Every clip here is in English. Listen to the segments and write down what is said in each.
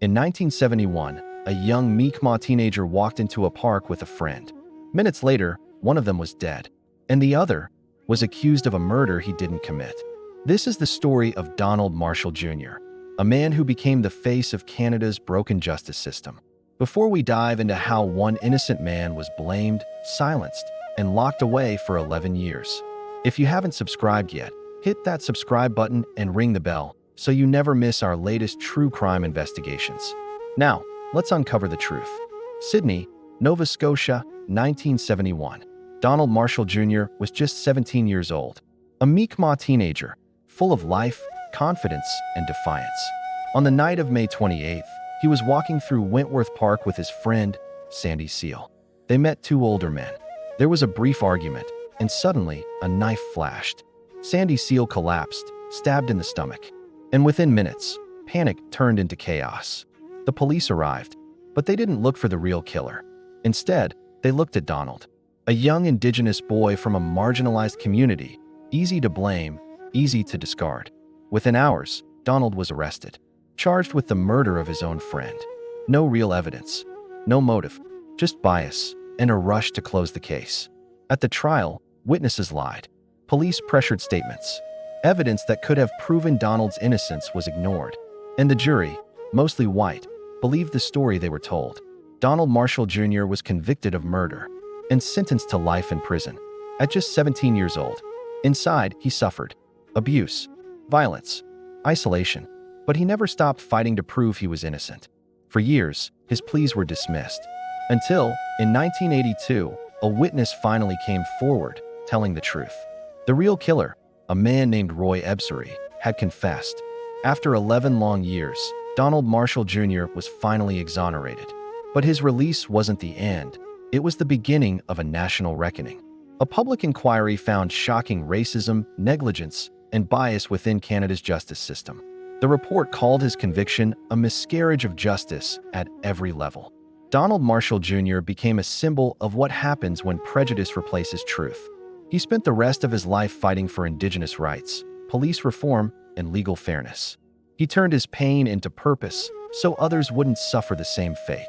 In 1971, a young Mi'kmaq teenager walked into a park with a friend. Minutes later, one of them was dead, and the other was accused of a murder he didn't commit. This is the story of Donald Marshall Jr., a man who became the face of Canada's broken justice system. Before we dive into how one innocent man was blamed, silenced, and locked away for 11 years, if you haven't subscribed yet, hit that subscribe button and ring the bell so you never miss our latest true crime investigations. Now, let's uncover the truth. Sydney, Nova Scotia, 1971. Donald Marshall Jr. was just 17 years old, a Mi'kmaq teenager, full of life, confidence, and defiance. On the night of May 28th, he was walking through Wentworth Park with his friend, Sandy Seal. They met two older men. There was a brief argument, and suddenly, a knife flashed. Sandy Seal collapsed, stabbed in the stomach. And within minutes, panic turned into chaos. The police arrived, but they didn't look for the real killer. Instead, they looked at Donald, a young Indigenous boy from a marginalized community, easy to blame, easy to discard. Within hours, Donald was arrested, charged with the murder of his own friend. No real evidence, no motive, just bias and a rush to close the case. At the trial, witnesses lied. Police pressured statements. Evidence that could have proven Donald's innocence was ignored. And the jury, mostly white, believed the story they were told. Donald Marshall Jr. was convicted of murder and sentenced to life in prison at just 17 years old. Inside, he suffered abuse, violence, isolation, but he never stopped fighting to prove he was innocent. For years, his pleas were dismissed, until, in 1982, a witness finally came forward, telling the truth. The real killer, a man named Roy Ebsery, had confessed. After 11 long years, Donald Marshall Jr. was finally exonerated. But his release wasn't the end. It was the beginning of a national reckoning. A public inquiry found shocking racism, negligence, and bias within Canada's justice system. The report called his conviction a miscarriage of justice at every level. Donald Marshall Jr. became a symbol of what happens when prejudice replaces truth. He spent the rest of his life fighting for Indigenous rights, police reform, and legal fairness. He turned his pain into purpose so others wouldn't suffer the same fate.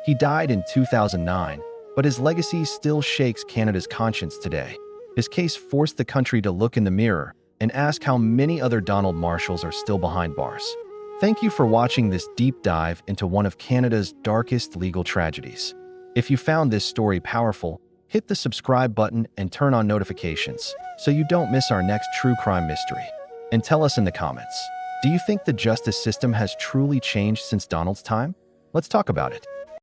He died in 2009, but his legacy still shakes Canada's conscience today. His case forced the country to look in the mirror and ask how many other Donald Marshalls are still behind bars. Thank you for watching this deep dive into one of Canada's darkest legal tragedies. If you found this story powerful, hit the subscribe button and turn on notifications so you don't miss our next true crime mystery. And tell us in the comments, do you think the justice system has truly changed since Donald's time? Let's talk about it.